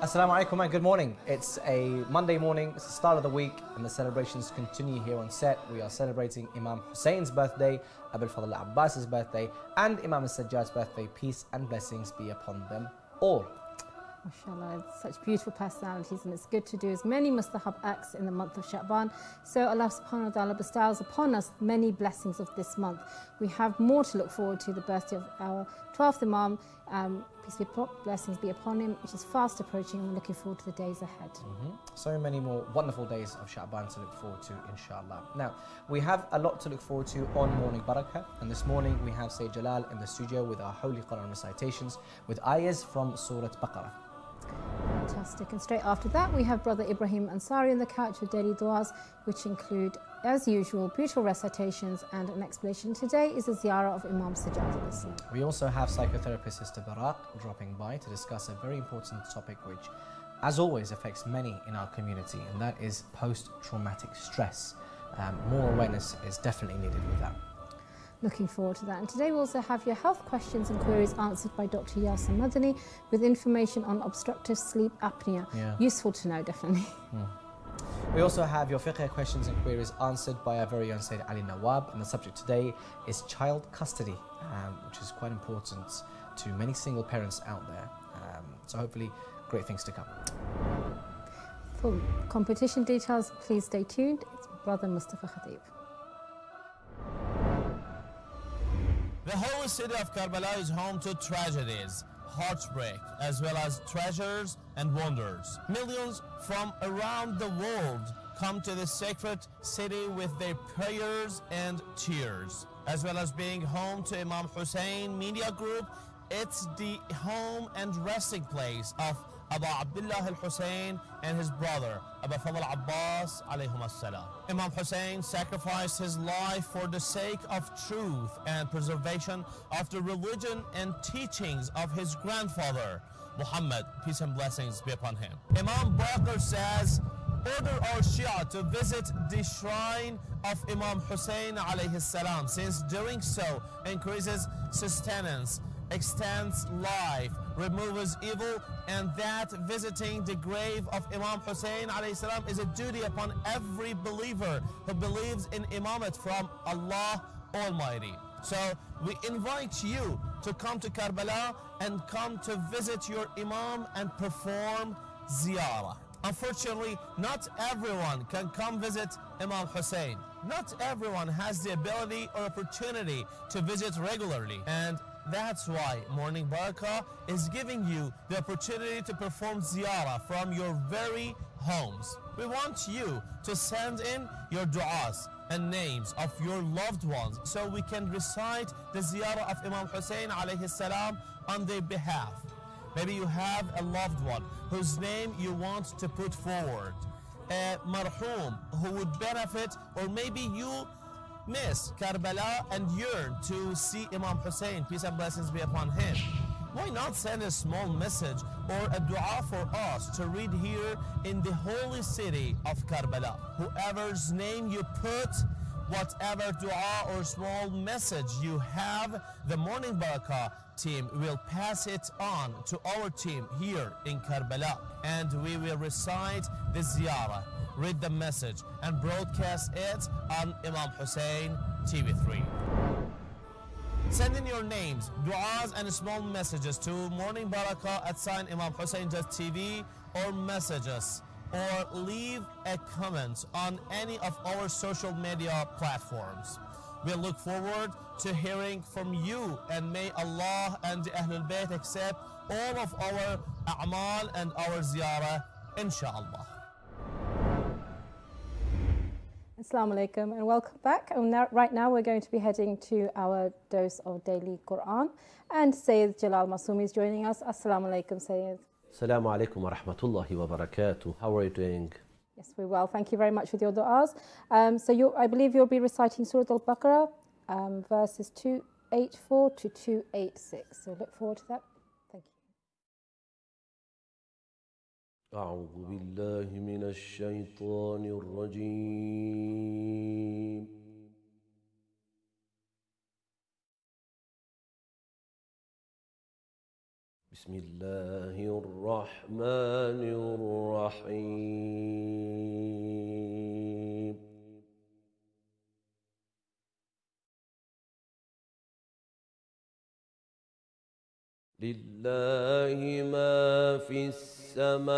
Assalamu alaikum and good morning. It's a Monday morning, it's the start of the week and the celebrations continue here on set. We are celebrating Imam Hussein's birthday, Ali Fadhil Abbas's birthday and Imam Sajjad's birthday. Peace and blessings be upon them all. MashaAllah, such beautiful personalities, and it's good to do as many mustahab acts in the month of Sha'ban. So Allah subhanahu wa ta'ala bestows upon us many blessings of this month. We have more to look forward to, the birthday of our 12th Imam. Blessings be upon him, which is fast approaching, and we're looking forward to the days ahead. So many more wonderful days of Sha'ban to look forward to, inshallah. Now, we have a lot to look forward to on Morning Baraka, and this morning we have Sayyid Jalal in the studio with our Holy Quran recitations with ayahs from Surah Baqarah. Fantastic. And straight after that, we have Brother Ibrahim Ansari on the couch with daily du'as, which include, as usual, beautiful recitations and an explanation. Today is a ziyarah of Imam Sajjad. We also have psychotherapist Sister Baraka dropping by to discuss a very important topic which, as always, affects many in our community, and that is post-traumatic stress. More awareness is definitely needed with that. Looking forward to that. And today we also have your health questions and queries answered by Dr. Yasir Madani with information on obstructive sleep apnea. Useful to know, definitely. We also have your fiqh questions and queries answered by our very own Sayyid Ali Nawab, and the subject today is child custody, which is quite important to many single parents out there. So hopefully great things to come. For competition details, please stay tuned. It's Brother Mustafa Khatib. The holy city of Karbala is home to tragedies, heartbreak, as well as treasures and wonders. Millions from around the world come to this sacred city with their prayers and tears. As well as being home to Imam Hussein Media Group, it's the home and resting place of Abu Abdullah al-Hussein and his brother, Abu Fadhil Abbas alayhum as-salam. Imam Hussein sacrificed his life for the sake of truth and preservation of the religion and teachings of his grandfather, Muhammad, peace and blessings be upon him. Imam Baraka says, order our Shia to visit the shrine of Imam Hussein alayhi salam, since doing so increases sustenance, extends life, removes evil, and that visiting the grave of Imam Hussein alayhi salam is a duty upon every believer who believes in imamate from Allah Almighty. So we invite you to come to Karbala and come to visit your imam and perform ziyarah. Unfortunately, not everyone can come visit Imam Hussein. Not everyone has the ability or opportunity to visit regularly, and that's why Morning Baraka is giving you the opportunity to perform ziyarah from your very homes. We want you to send in your du'as and names of your loved ones so we can recite the ziyarah of Imam Hussein alayhi salam on their behalf. Maybe you have a loved one whose name you want to put forward, a marhum who would benefit, or maybe you miss Karbala and yearn to see Imam Hussein, peace and blessings be upon him. Why not send a small message or a dua for us to read here in the holy city of Karbala? Whoever's name you put, whatever dua or small message you have, the Morning Baraka team will pass it on to our team here in Karbala, and we will recite the ziyarah, read the message, and broadcast it on Imam Hussein TV3. Send in your names, du'as, and small messages to Morning Baraka at @imamhussein.tv, or message us, or leave a comment on any of our social media platforms. We look forward to hearing from you, and may Allah and the Ahlul Bayt accept all of our a'mal and our ziyarah, inshallah. Assalamu alaikum and welcome back. And right now we're going to be heading to our dose of daily Quran, and Sayyid Jalal Masumi is joining us. Assalamu alaikum, Sayyid. Assalamu alaikum wa rahmatullahi wa barakatuh. How are you doing? Yes, we're well. Thank you very much with your du'as. I believe you'll be reciting Surah Al-Baqarah verses 284 to 286. So look forward to that. Thank you. أعوذ بالله من الشيطان الرجيم. بسم الله الرحمن الرحيم. لله ما في السماوات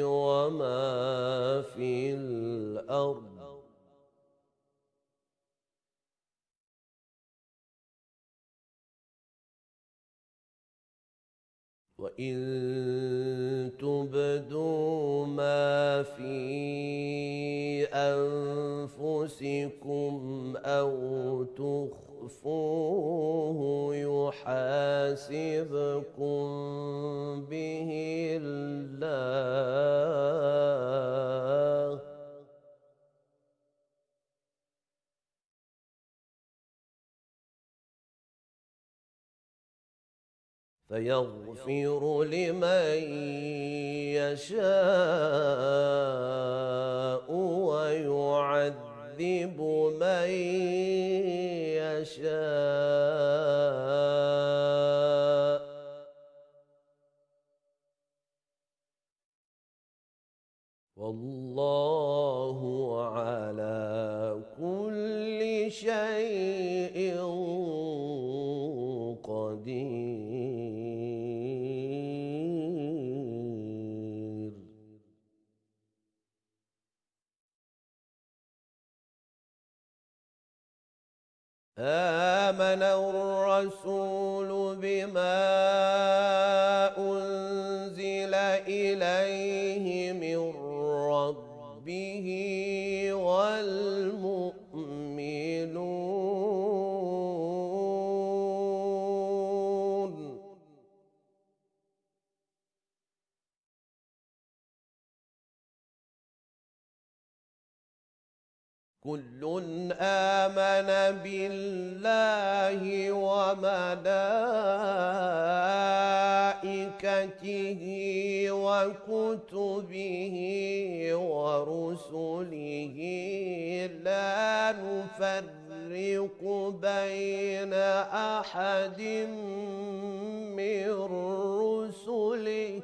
وما في الأرض وإن تبدوا ما في أنفسكم أو تخفوه يحاسبكم به الله فيغفر لمن يشاء ويعذب من يشاء والله على كل شيء قدير. آمن الرسول بما أنزل إليه من ربه والمؤمنون كل آمن بالله وملائكته وكتبه ورسله لا نفرق بين أحد من رسله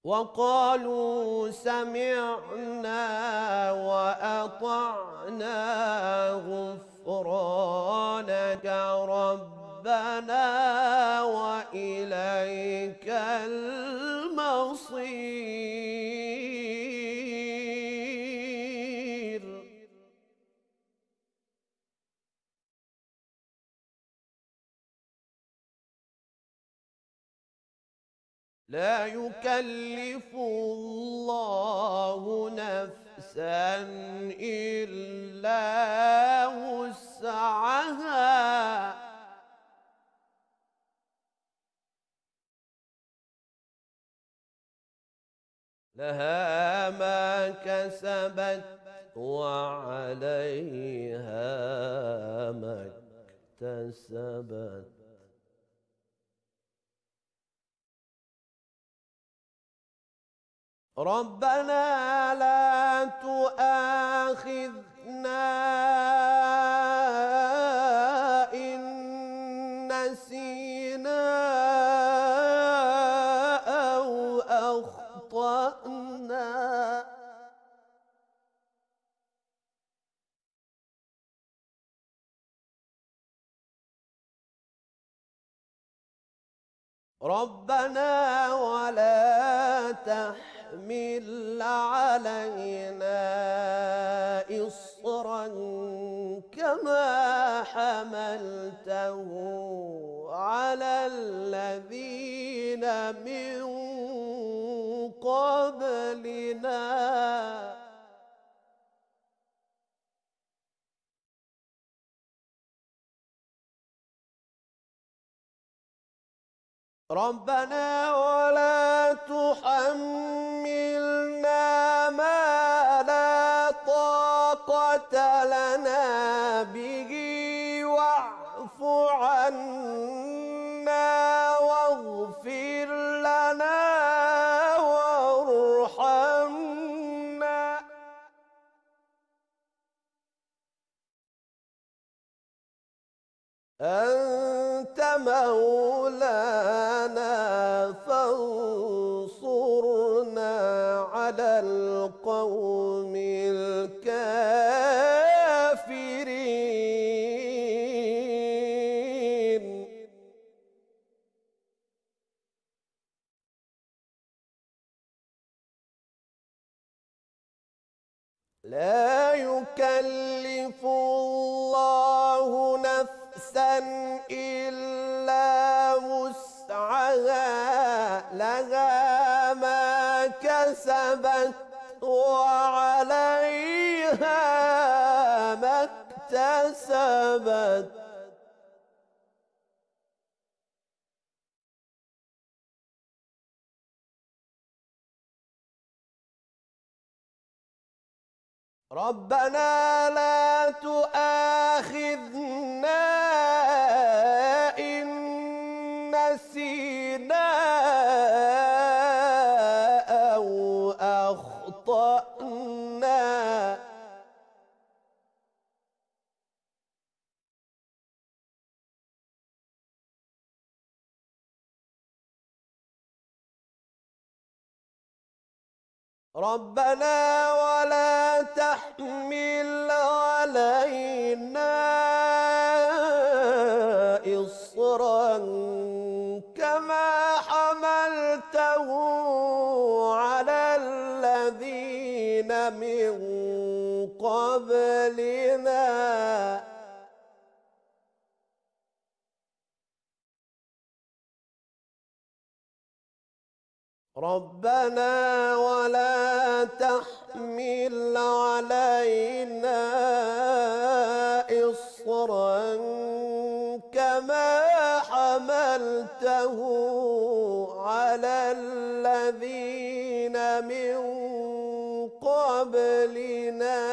وقالوا سمعنا وأطعنا غفرانك ربنا وإليك المصير. لا يكلف الله نفسا إلا وسعها لها ما كسبت وعليها ما اكتسبت. ربنا لا تؤاخذنا إن نسينا أو أخطأنا ربنا ولا تحمل علينا إصرا كما حملته على الذين من قبلنا ربنا ولا تحملنا أخطأت لنا به واعف عنا واغفر لنا وارحمنا أنت مولانا فانصرنا على القوم الكافرين لا يكلف الله نفسا إلا وسعها لها ما كسبت وعليها ما اكتسبت ربنا لا تؤاخذنا إن نسينا أو أخطأنا ربنا ولا تحمل علينا إصرا كما حملته على الذين من قبلنا ربنا ولا تحمل علينا إصرا كما حملته على الذين من قبلنا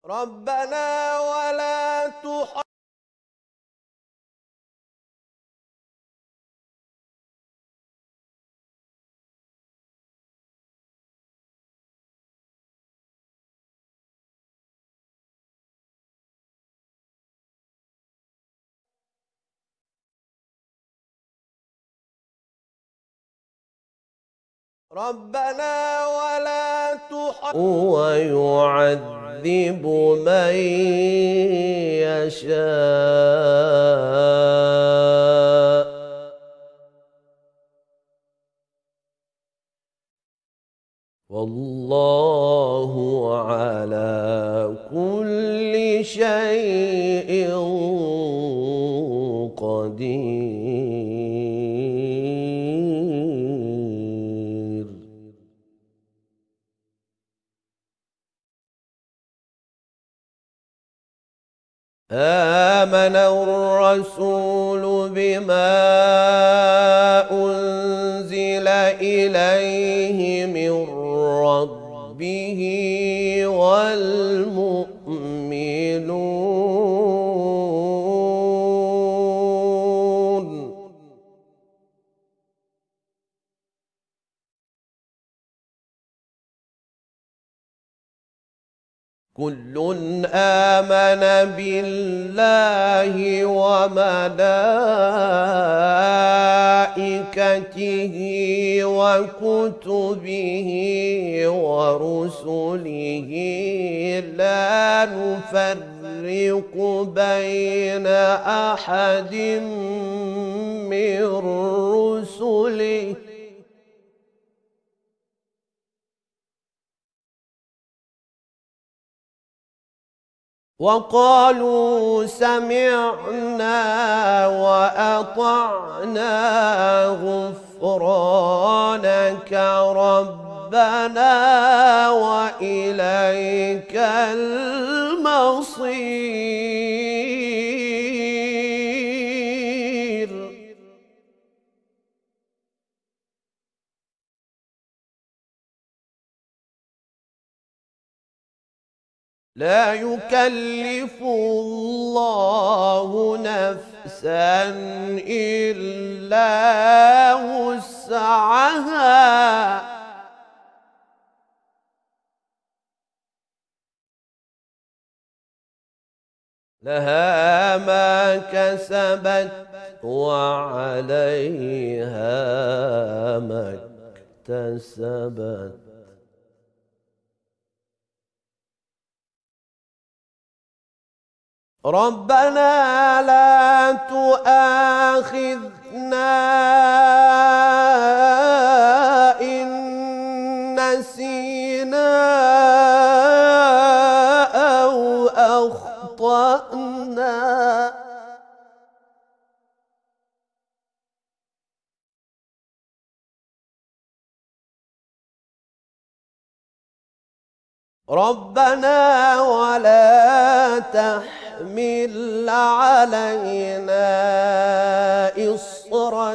ربنا ولا تحرمنا ربنا ولا تحرمنا ويعذب من يشاء والله على كل شيء قدير آمن الرسول بما أنزل إليه من ربه والمؤمنون كل آمن بالله وملائكته وكتبه ورسله لا نفرق بين أحد من رسله وقالوا سمعنا وأطعنا غفرانك ربنا وإليك المصير لا يكلف الله نفسا إلا وسعها لها ما كسبت وعليها ما اكتسبت ربنا لا تؤاخذنا إن نسينا أو أخطأنا ربنا ولا تحمل علينا إصرا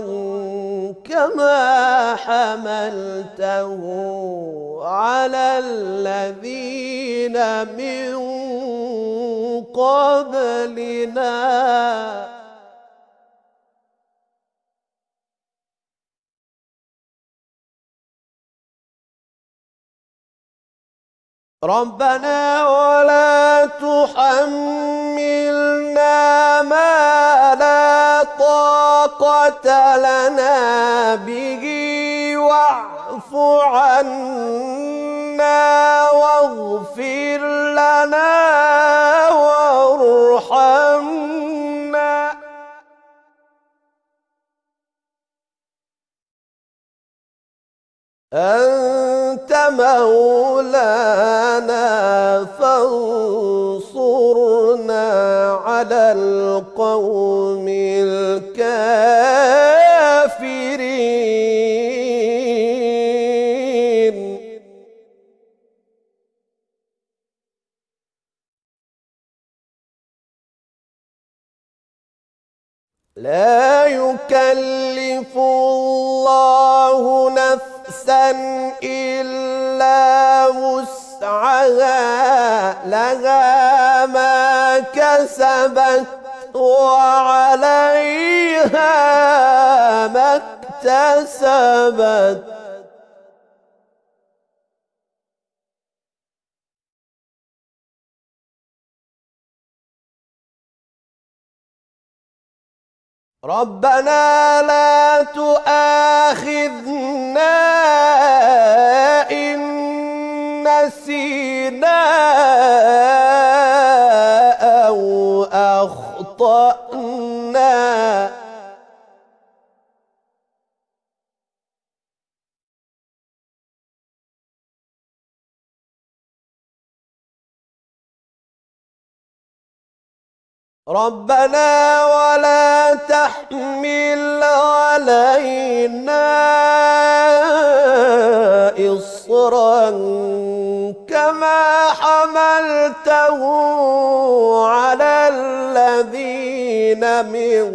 كما حملته على الذين من قبلنا ربنا ولا تحملنا ما لا طاقة لنا به واعف عنا واغفر لنا وارحمنا أنت مولانا فانصرنا على القوم الكافرين لا يكلف الله نفسا إلا وسعها لها ما كسبت وعليها ما اكتسبت ربنا لا تؤاخذنا إن نسينا أو أخطأنا ربنا ولا تحمل علينا إصرا كما حملته على الذين من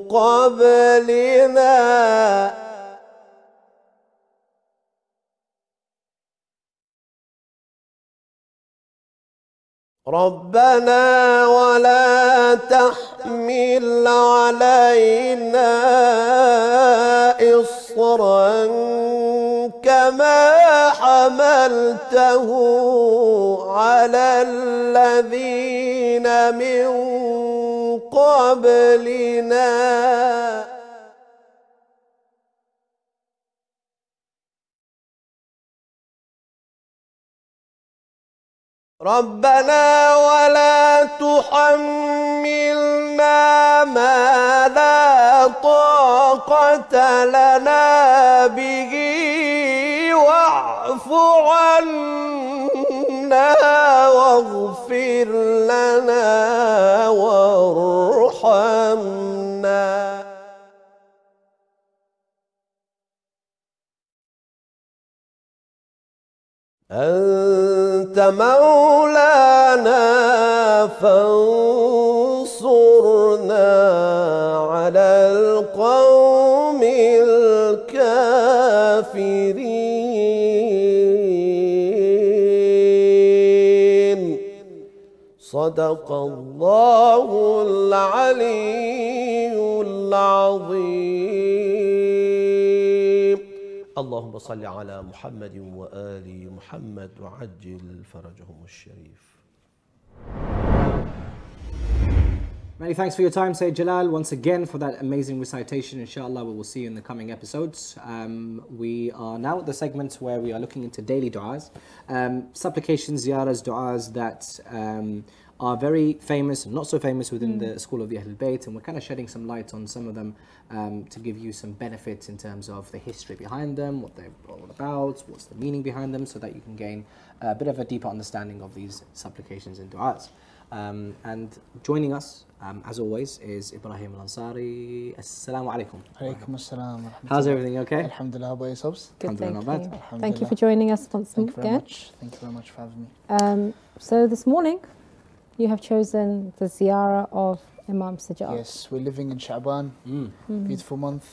قبلنا ربنا ولا تحمل علينا إصرا كما حملته على الذين من قبلنا ربنا ولا تحملنا ما لا طاقة لنا به واعف عنا واغفر لنا وارحمنا أنت مولانا فانصرنا على القوم الكافرين صدق الله العلي العظيم. اللهم صل على محمد وآل محمد وعجل فرجهم الشريف. Many thanks for your time, Sayyid Jalal, once again for that amazing recitation. Inshallah, we will see you in the coming episodes. We are now at the segment where we are looking into daily du'as, supplications, ziyaras, du'as that are very famous and not so famous within the school of the Ahlul Bayt, and we're kind of shedding some light on some of them to give you some benefits in terms of the history behind them, what they're all about, what's the meaning behind them, so that you can gain a bit of a deeper understanding of these supplications and du'as. And joining us, as always, is Ibrahim Al-Ansari. Assalamu alaikum. Alaikum assalam. How's everything okay? Alhamdulillah, how about yourselves? Good, thank you. Alhamdulillah. Thank you for joining us once Thank you very again. much. Thank you very much for having me. So this morning, you have chosen the ziyarah of Imam Sajjad. Yes, we're living in Sha'ban, beautiful month,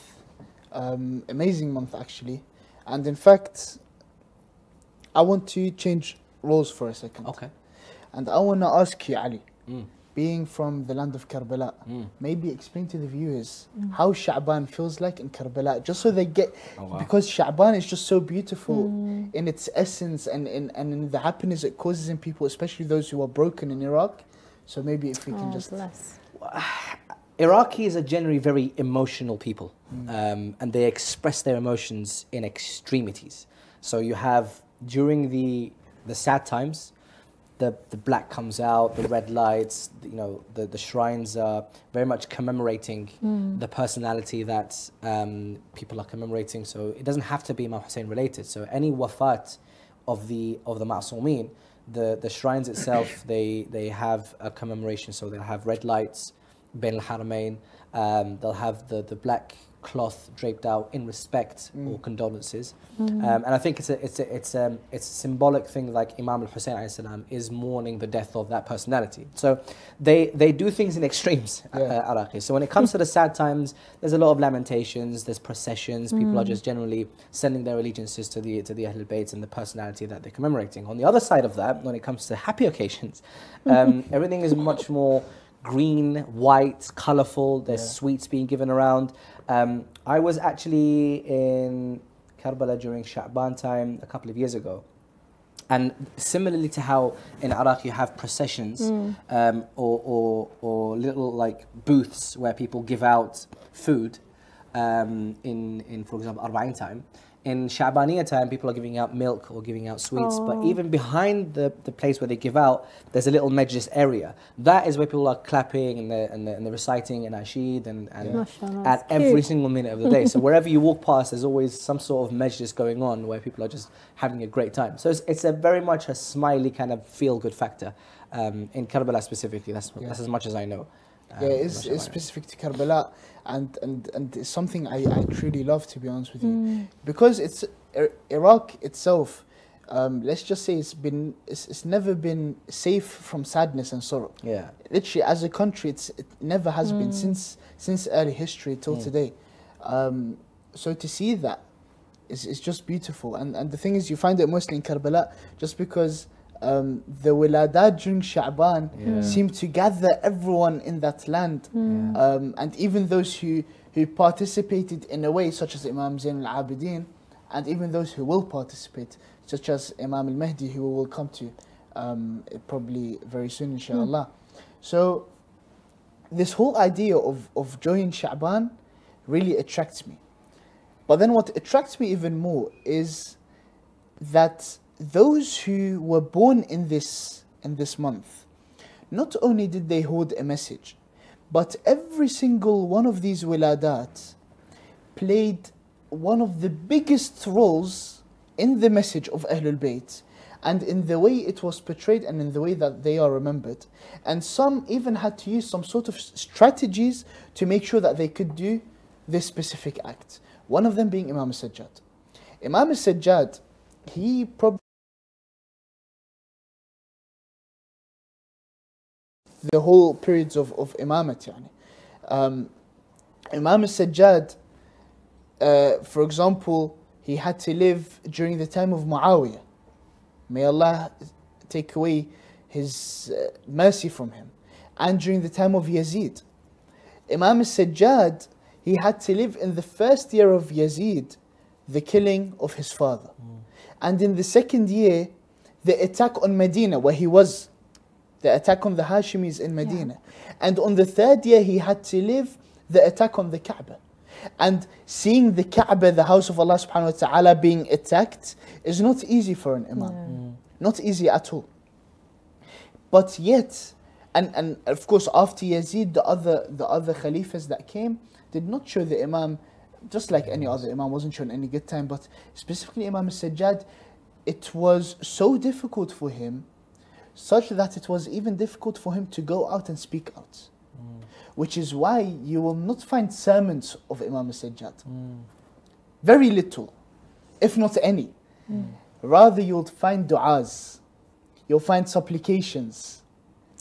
amazing month actually. And in fact, I want to change roles for a second. Okay. And I want to ask you, Ali, being from the land of Karbala, maybe explain to the viewers how Sha'ban feels like in Karbala, just so they get, because Sha'ban is just so beautiful in its essence and in the happiness it causes in people, especially those who are broken in Iraq. So maybe if we can just... Iraqis are generally very emotional people, and they express their emotions in extremities. So you have, during the sad times, the black comes out, the red lights, you know, the shrines are very much commemorating the personality that people are commemorating. So it doesn't have to be Imam Hussein related. So any wafat of the Ma'sumeen, the shrines itself, they have a commemoration. So they'll have red lights, Bain al-Haramain, they'll have the black cloth draped out in respect or condolences, and I think it's a symbolic thing, like Imam Hussein is mourning the death of that personality. So they do things in extremes, Iraqis. So when it comes to the sad times, there's a lot of lamentations, there's processions, people are just generally sending their allegiances to the Ahlul Bayt and the personality that they're commemorating. On the other side of that, when it comes to happy occasions, everything is much more green, white, colourful. There's sweets being given around. I was actually in Karbala during Sha'ban time a couple of years ago. And similarly to how in Iraq you have processions or little like booths where people give out food in for example, Arba'in time. In Sha'baniya time, people are giving out milk or giving out sweets, but even behind the place where they give out, there's a little majlis area. That is where people are clapping and they're reciting an ashid and at every single minute of the day. So wherever you walk past, there's always some sort of majlis going on where people are just having a great time. So it's a very much a smiley kind of feel-good factor in Karbala specifically. That's as much as I know. It's specific to Karbala, and it's something I truly love, to be honest with you, because it's Iraq itself. Let's just say it's never been safe from sadness and sorrow. Yeah, literally, as a country, it never has been since early history till today. So to see that is just beautiful, and the thing is, you find it mostly in Karbala, just because. The wiladat during Sha'ban seem to gather everyone in that land, and even those who participated in a way, such as Imam Zain al-Abidin, and even those who will participate, such as Imam al-Mahdi, who we will come to probably very soon, inshallah. So this whole idea of joy in Sha'ban really attracts me. But then what attracts me even more is that those who were born in this month, not only did they hold a message, but every single one of these wiladat played one of the biggest roles in the message of Ahlul Bayt, and in the way it was portrayed and in the way that they are remembered. And some even had to use some sort of strategies to make sure that they could do this specific act. One of them being Imam Sajjad. Imam Sajjad, he probably the whole periods of Imamat. Imam Sajjad, for example, he had to live during the time of Muawiyah. May Allah take away mercy from him. And during the time of Yazid, Imam al-Sajjad, he had to live in the first year of Yazid, the killing of his father. And in the second year, the attack on Medina, where he was, the attack on the Hashimis in Medina. And on the third year, he had to live the attack on the Kaaba. And seeing the Kaaba, the house of Allah subhanahu wa ta'ala, being attacked is not easy for an Imam. Not easy at all. But yet, and of course after Yazid, the other Khalifas that came did not show the Imam, just like any other Imam, wasn't shown any good time, but specifically Imam al-Sajjad, it was so difficult for him, such that it was even difficult for him to go out and speak out. Which is why you will not find sermons of Imam al-Sajjad. Very little, if not any. Rather you'll find du'as, you'll find supplications.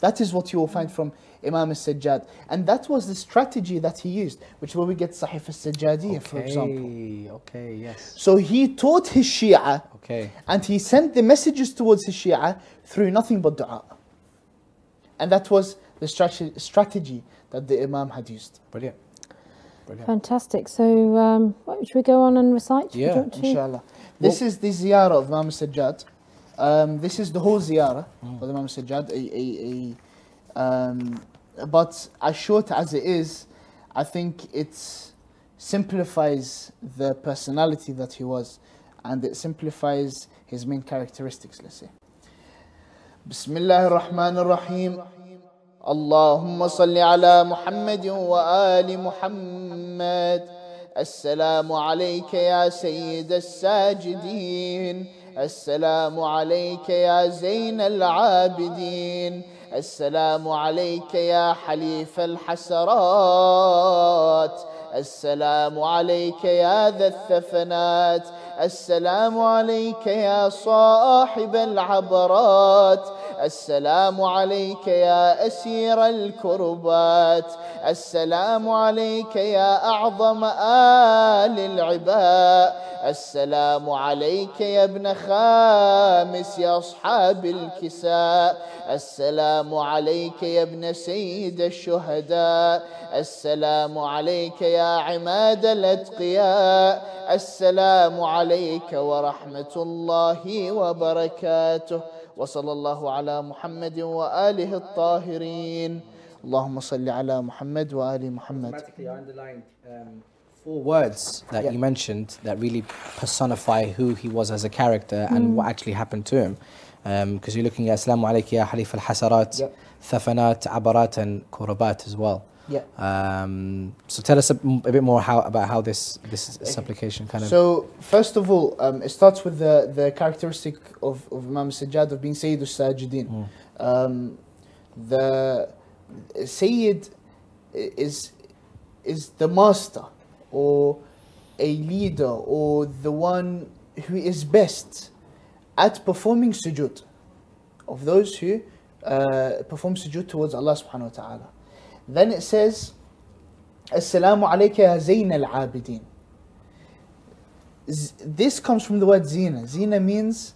That is what you will find from Imam al-Sajjad. And that was the strategy that he used, which is where we get Sahif al-Sajjadiyya, for example. Okay, yes. So he taught his Shia, and he sent the messages towards his Shia through nothing but dua. And that was the strategy that the Imam had used. Brilliant. Fantastic. So, should we go on and recite? Yeah, inshallah. This is the ziyarah of Imam al-Sajjad. This is the whole ziyarah of Imam al-Sajjad. But as short as it is, I think it simplifies the personality that he was, and it simplifies his main characteristics, let's say. Bismillah ar-Rahman ar-Rahim. اللهم صل على محمد وآل محمد. السلام عليك يا سيد الساجدين. السلام عليك يا زين العابدين. السلام عليك يا حليف الحسرات. السلام عليك يا ذا الثفنات. السلام عليك يا صاحب العبرات. السلام عليك يا أسير الكربات. السلام عليك يا أعظم آل العباء. السلام عليك يا ابن خامس يا أصحاب الكساء. السلام عليك يا ابن سيد الشهداء. السلام عليك يا عماد الأتقياء. السلام عليك ورحمة الله وبركاته. وصلى الله على محمد وآله الطاهرين. اللهم صل على محمد وآل محمد. Automatically, I underlined 4 words that you mentioned that really personify who he was as a character and what actually happened to him. Because you're looking at Assalamu alayka ya Halif al-Hasarat, Thafanat, Abarat and Kurabat as well. So tell us a bit more about how this supplication kind of... So first of all, it starts with the characteristic of Imam al-Sajjad of being Sayyid al-Sajidin. The Sayyid is the master or a leader or the one who is best at performing sujood, of those who perform sujood towards Allah subhanahu wa ta'ala. Then it says, Assalamu alayka ya Zayn al-Abidin. This comes from the word zina. Zina means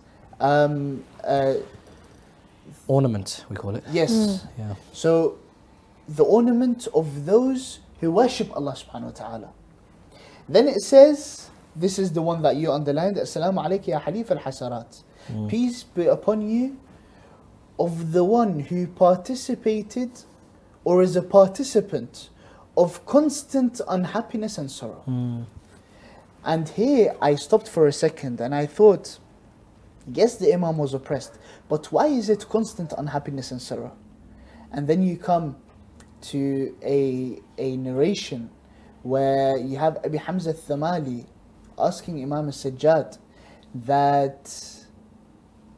ornament, we call it. Yes. So the ornament of those who worship Allah subhanahu wa ta'ala. Then it says, this is the one that you underlined, Assalamu alayka ya Halif al-Hasarat. Peace be upon you of the one who participated or is a participant of constant unhappiness and sorrow. And here I stopped for a second and I thought, yes, the Imam was oppressed, but why is it constant unhappiness and sorrow? And then you come to a narration where you have Abi Hamza al-Thamali asking Imam al-Sajjad that,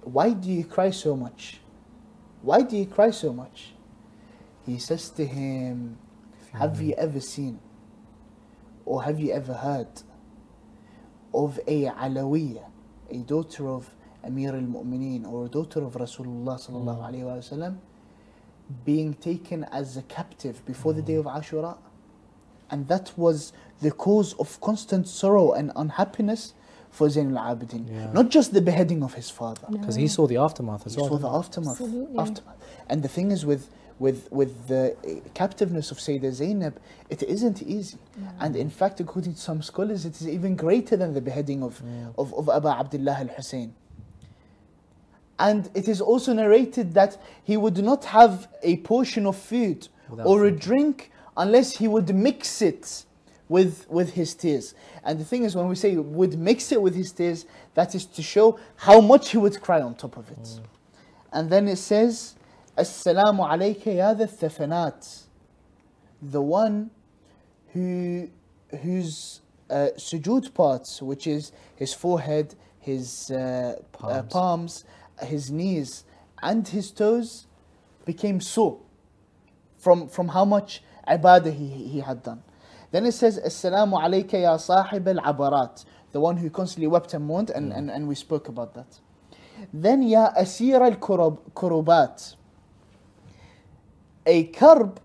why do you cry so much? Why do you cry so much? He says to him, have you ever seen or have you ever heard of a Alawiyya, a daughter of Amir al-Mu'mineen or a daughter of Rasulullah sallallahu alayhi wa sallam, being taken as a captive before the day of Ashura? And that was the cause of constant sorrow and unhappiness for Zain al-Abidin. Yeah. Not just the beheading of his father. Because he saw the aftermath as He well. saw the didn't aftermath. Absolutely. Aftermath. And the thing is with the captiveness of Sayyidah Zainab, it isn't easy. And in fact, according to some scholars, it is even greater than the beheading of Abu Abdullah al-Hussein. And it is also narrated that he would not have a portion of food Without or a food. drink unless he would mix it with his tears. And the thing is, when we say would mix it with his tears, that is to show how much he would cry on top of it. And then it says, Assalamu alayka ya the thafanat, the one whose sujood parts, which is his forehead, his palms, his knees, and his toes, became sore from how much ibadah he had done. Then it says, Assalamu alayka ya sahib al-abarat, the one who constantly wept and mourned, and we spoke about that. Then ya asir al-kurubat. A karb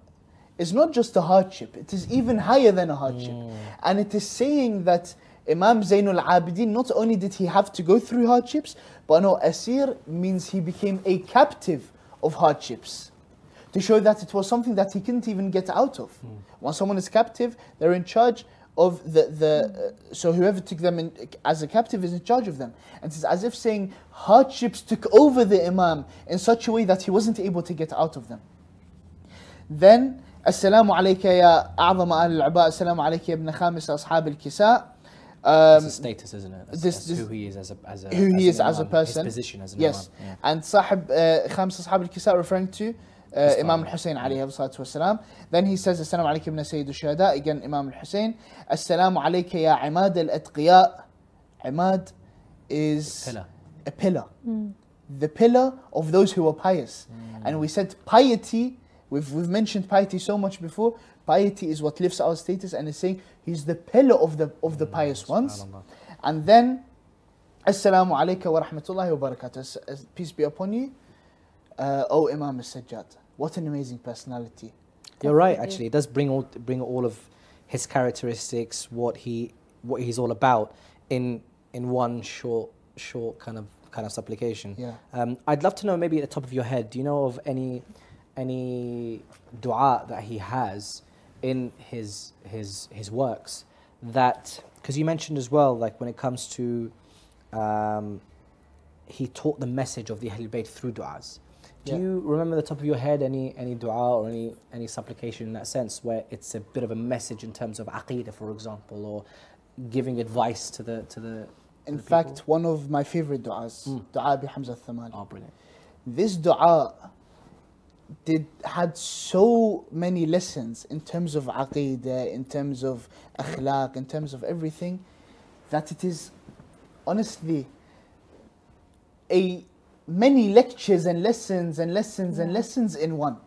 is not just a hardship, it is even higher than a hardship. And it is saying that Imam Zainul Abidin, not only did he have to go through hardships, but no, asir means he became a captive of hardships. To show that it was something that he couldn't even get out of. When someone is captive, they're in charge of so whoever took them in, as a captive is in charge of them. And it's as if saying hardships took over the Imam in such a way that he wasn't able to get out of them. Then, Assalamu alayka ya a'zama al-'uba, Assalamu alayka ya ibn khamis ashab al-kisa. It's a status, isn't it? That's This who he is as a who he is an as a imam, person. His position as an Yes. imam. Yeah. And Sahib Khams Ashab al-Kisa referring to Imam Hussein alayhi salatu wasalam. Then he says, Assalamu alaykum ibn Sayyid al-Shuhada, again Imam Hussein. Assalamu alayka ya Imad al-Atqiya. Imad is Pillar. a pillar. The pillar of those who are pious. And we said piety, we've mentioned piety so much before. Piety is what lifts our status, and is saying he's the pillar of the pious ones. SubhanAllah. And then, Assalamu alayka wa rahmatullahi wa barakatuh. Peace be upon you, O Imam al-Sajjad. What an amazing personality. You're right, actually. It does bring all of his characteristics, what he's all about, in one short kind of supplication. Yeah. I'd love to know, maybe at the top of your head, do you know of any dua that he has in his works, that, because you mentioned as well, like when it comes to he taught the message of the Ahlul Bayt through du'as. Do you remember at the top of your head any dua or any supplication in that sense, where it's a bit of a message in terms of aqeedah, for example, or giving advice to the In fact, one of my favorite du'as, Dua bi Hamza al-Thamali. Oh, brilliant. This dua had so many lessons in terms of aqeedah, in terms of akhlaq, in terms of everything, that it is honestly many lectures and lessons and lessons and lessons in one,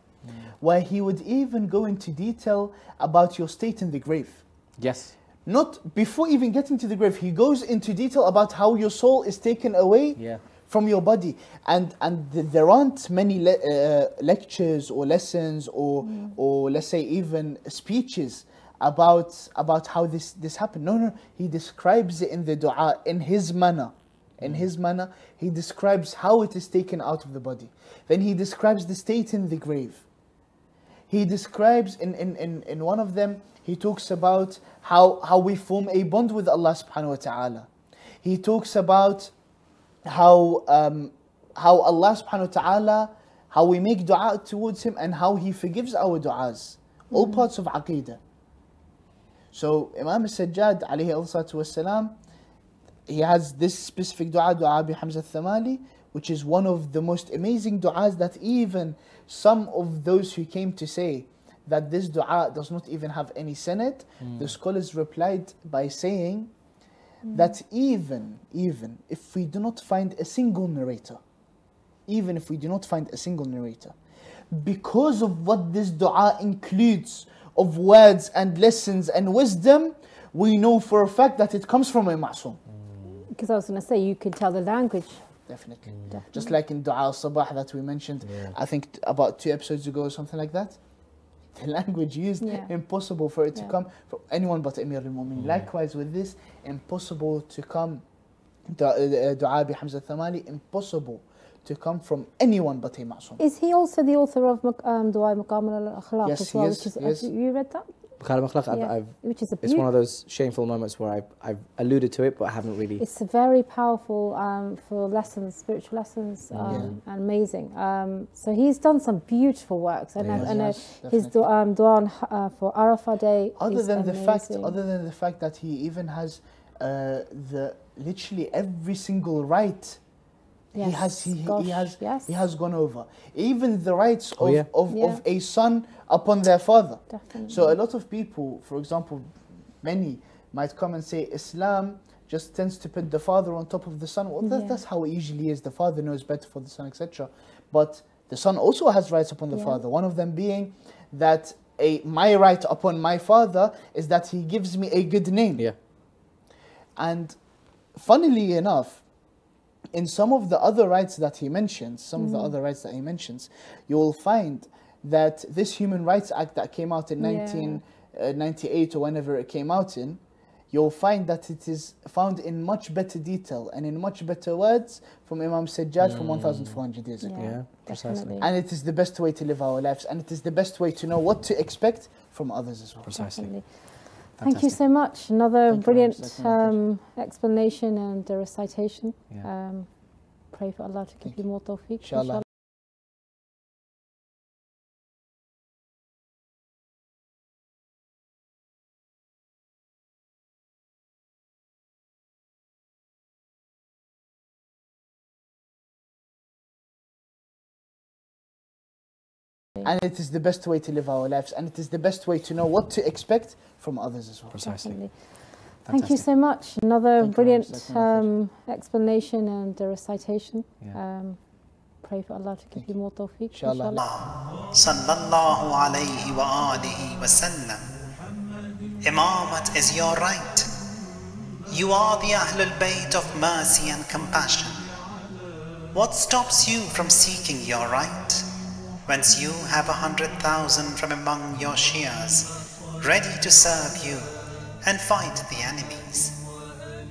where he would even go into detail about your state in the grave. Yes. Not before even getting to the grave, he goes into detail about how your soul is taken away from your body, and there aren't many lectures or lessons or let's say even speeches about how this happened. No, he describes it in the dua in his manner. In his manner, he describes how it is taken out of the body. Then he describes the state in the grave. He describes in one of them, he talks about how we form a bond with Allah subhanahu wa ta'ala. He talks about how Allah subhanahu wa ta'ala, how we make dua towards Him and how He forgives our du'as. All parts of aqeedah. So Imam al-Sajjad alayhi salatu wassalam, he has this specific dua bi Hamza al-Thamali, which is one of the most amazing du'as that even some of those who came to say that this dua does not even have any sanad, the scholars replied by saying that even if we do not find a single narrator, because of what this dua includes of words and lessons and wisdom, we know for a fact that it comes from a ma'soom. Because I was going to say, you can tell the language. Definitely. Just like in Dua al-Sabah that we mentioned, I think about 2 episodes ago or something like that. The language used, impossible for it to come from anyone but Amir al-Mu'minin. Likewise with this, impossible to come Dua bi Hamza Thamali, impossible to come from anyone but a Ma'soom. Is he also the author of Dua Maqam al-Akhlaq Yes, as well? he is, Which is, yes. Have you read that? Which is a it's one of those shameful moments where I've alluded to it, but I haven't really. It's very powerful for lessons, spiritual lessons, and amazing. So he's done some beautiful works, and I know his dua for Arafah Day. Other than the fact that he even has literally every single right. Yes, he has gone over even the rights of a son upon their father. Definitely. So a lot of people, for example, many might come and say Islam just tends to put the father on top of the son. Well, that's how it usually is. The father knows better for the son, etc. But the son also has rights upon the father. One of them being that my right upon my father is that he gives me a good name. Yeah. And funnily enough, in some of the other rights that he mentions, you will find that this Human Rights Act that came out in 1998 or whenever it came out in, you'll find that it is found in much better detail and in much better words from Imam Sajjad from 1,400 years ago. Yeah, precisely. And it is the best way to live our lives, and it is the best way to know what to expect from others as well. Precisely. Definitely. Thank you so much. Another brilliant explanation and recitation. Pray for Allah to give you more tawfiq. Inshallah. And it is the best way to live our lives, and it is the best way to know what to expect from others as well. Precisely. Definitely. Thank you so much. Another brilliant explanation and recitation. Pray for Allah to give you more tawfiq. Inshallah. Sallallahu alayhi wa alihi wa sallam. Imamat is your right. You are the Ahlul Bayt of mercy and compassion. What stops you from seeking your right? Whence you have 100,000 from among your Shias ready to serve you and fight the enemies.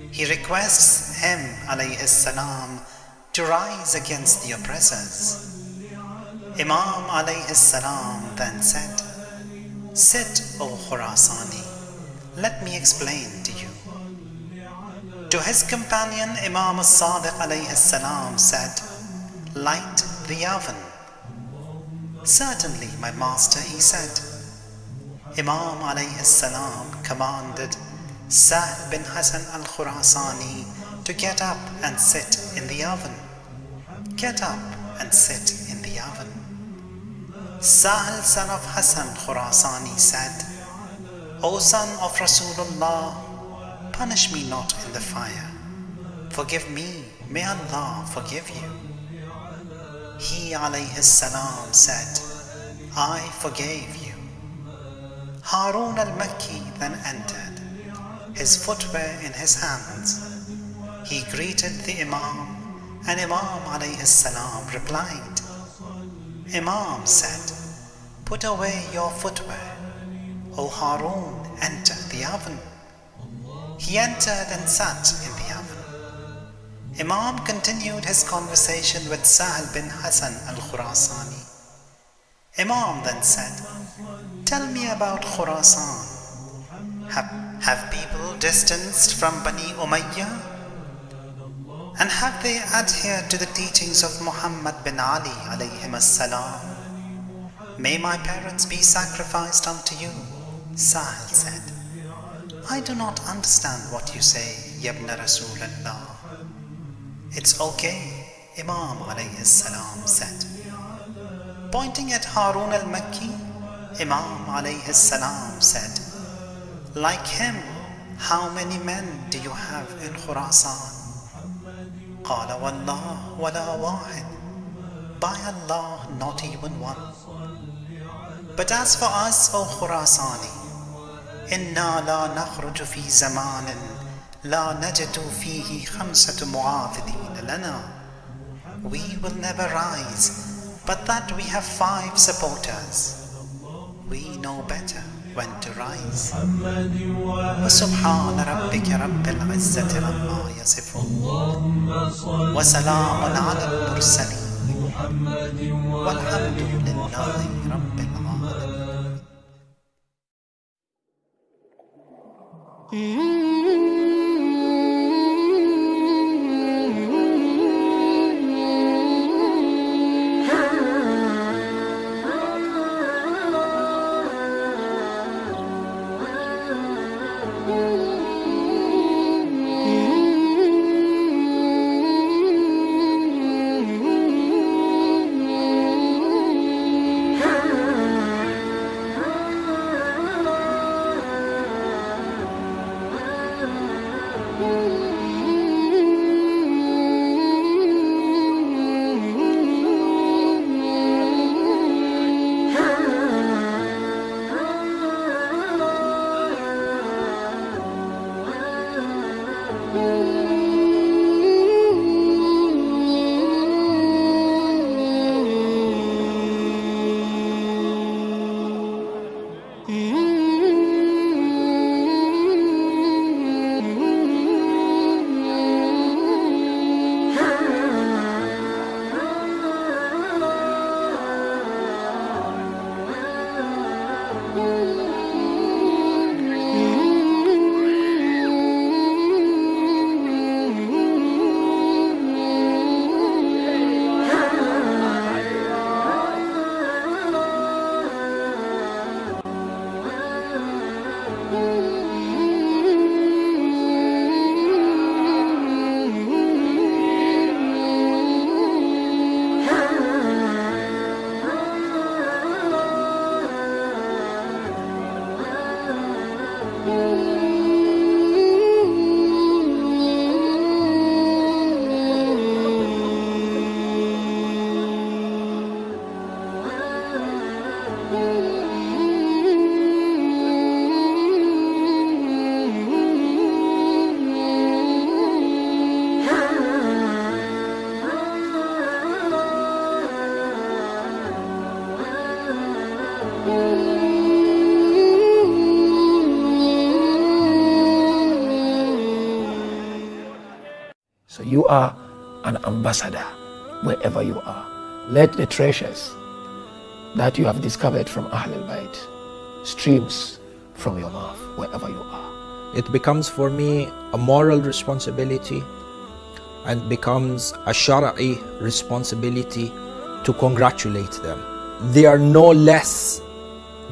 He requests him, alayhi salam, to rise against the oppressors. Imam alayhi salam then said, "Sit, O Khurasani, let me explain to you." To his companion, Imam as-Sadiq alayhi salam said, "Light the oven." "Certainly, my master," he said. Imam alayhi salam commanded Sahl bin Hassan al-Khurasani to get up and sit in the oven. Get up and sit in the oven. Sahl, son of Hassan Khurasani, said, "O son of Rasulullah, punish me not in the fire. Forgive me, may Allah forgive you." He alayhi salam said, "I forgave you." Harun al-Makki then entered, his footwear in his hands. He greeted the Imam, and Imam alayhi salam replied. Imam said, "Put away your footwear. O Harun, enter the oven." He entered and sat in the oven. Imam continued his conversation with Sahl bin Hassan al-Khurasani. Imam then said, "Tell me about Khurasan. Have people distanced from Bani Umayyah? And have they adhered to the teachings of Muhammad bin Ali alayhim as-salam? May my parents be sacrificed unto you." Sahl said, "I do not understand what you say, Yabna Rasulullah." "It's okay," Imam alayhi salam said. Pointing at Harun al-Makki, Imam alayhi salam said, "Like him, how many men do you have in Khurasan?" "Qala wallah wala wahid." "By Allah, not even one." "But as for us, O Khurasani, inna la nakhruju fi zamanin la najadu fihi khamsatu mu'afidin lana. We will never rise, but that we have 5 supporters. We know better when to rise. وسبحان ربك رب العزة عما يصفون وسلام على المرسلين والحمد لله رب العالمين. So you are an ambassador wherever you are. Let the treasures that you have discovered from Ahlul Bayt streams from your mouth wherever you are. It becomes for me a moral responsibility and becomes a Shara'i responsibility to congratulate them. They are no less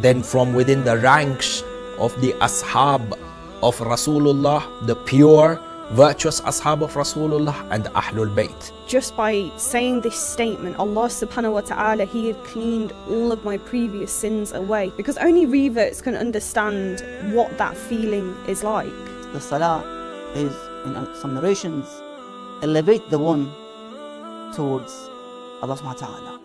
than from within the ranks of the Ashab of Rasulullah, the pure, virtuous Ashab of Rasulullah and Ahlul Bayt. Just by saying this statement, Allah subhanahu wa ta'ala, He had cleaned all of my previous sins away, because only reverts can understand what that feeling is like. The salah is, in some narrations, elevate the one towards Allah subhanahu wa ta'ala.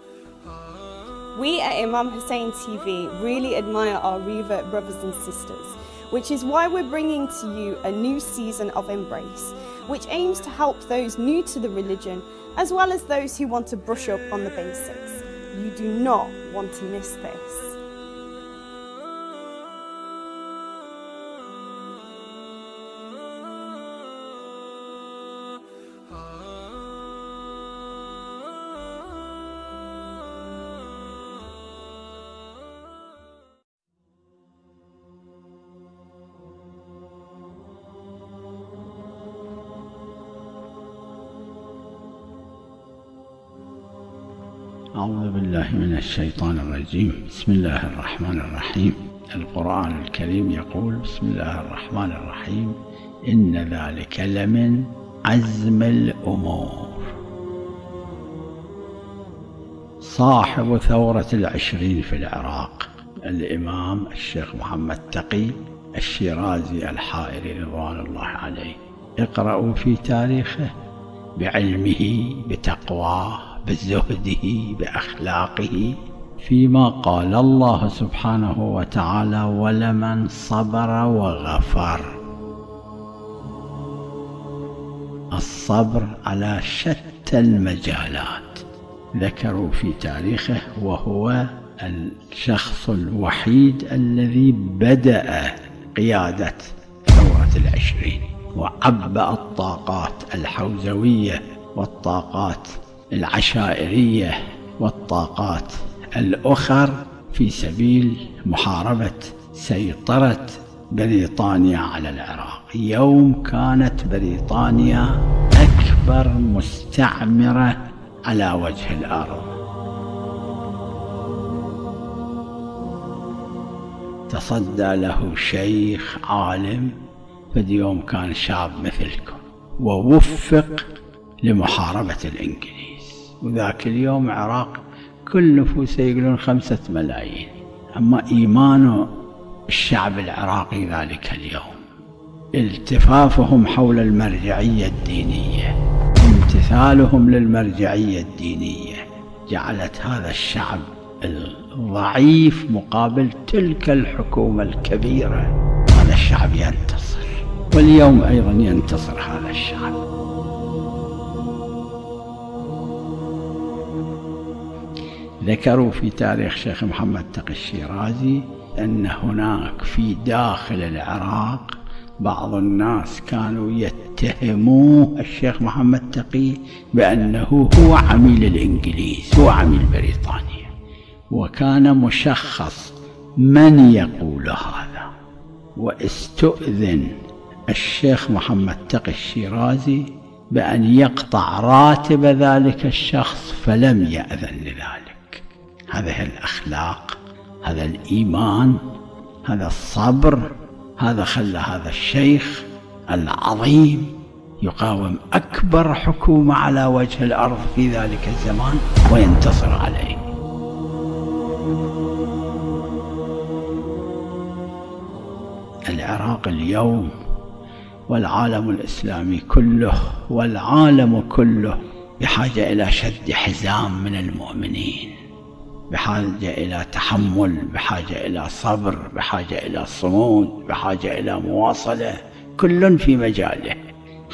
We at Imam Hussein TV really admire our revert brothers and sisters, which is why we're bringing to you a new season of Embrace, which aims to help those new to the religion as well as those who want to brush up on the basics. You do not want to miss this. أعوذ بالله من الشيطان الرجيم. بسم الله الرحمن الرحيم. القرآن الكريم يقول: بسم الله الرحمن الرحيم، إن ذلك لمن عزم الأمور. صاحب ثورة العشرين في العراق الإمام الشيخ محمد تقي الشيرازي الحائري رضوان الله عليه. اقرأوا في تاريخه بعلمه، بتقواه، بزهده، بأخلاقه، فيما قال الله سبحانه وتعالى: ولمن صبر وغفر. الصبر على شتى المجالات ذكروا في تاريخه، وهو الشخص الوحيد الذي بدأ قيادة ثورة العشرين، وعبأ الطاقات الحوزوية والطاقات العشائرية والطاقات الأخر في سبيل محاربة سيطرة بريطانيا على العراق. يوم كانت بريطانيا أكبر مستعمرة على وجه الأرض. تصدى له شيخ عالم، فدي يوم كان شاب مثلكم، ووفق لمحاربة الإنجليز. وذاك اليوم العراق كل نفوسه يقولون 5 ملايين. أما إيمان الشعب العراقي ذلك اليوم، التفافهم حول المرجعية الدينية، امتثالهم للمرجعية الدينية، جعلت هذا الشعب الضعيف مقابل تلك الحكومة الكبيرة هذا الشعب ينتصر. واليوم أيضا ينتصر هذا الشعب. ذكروا في تاريخ شيخ محمد تقي الشيرازي أن هناك في داخل العراق بعض الناس كانوا يتهموه الشيخ محمد تقي بأنه هو عميل الإنجليز، هو عميل بريطانيا، وكان مشخص من يقول هذا. واستؤذن الشيخ محمد تقي الشيرازي بأن يقطع راتب ذلك الشخص، فلم يأذن لذلك. هذه الأخلاق، هذا الإيمان، هذا الصبر، هذا خلى هذا الشيخ العظيم يقاوم أكبر حكومة على وجه الأرض في ذلك الزمان وينتصر عليه. العراق اليوم والعالم الإسلامي كله والعالم كله بحاجة إلى شد حزام من المؤمنين، بحاجة إلى تحمل، بحاجة إلى صبر، بحاجة إلى صمود، بحاجة إلى مواصلة، كل في مجاله،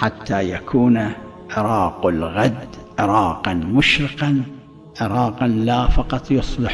حتى يكون عراق الغد عراقا مشرقا، عراقا لا فقط يصلح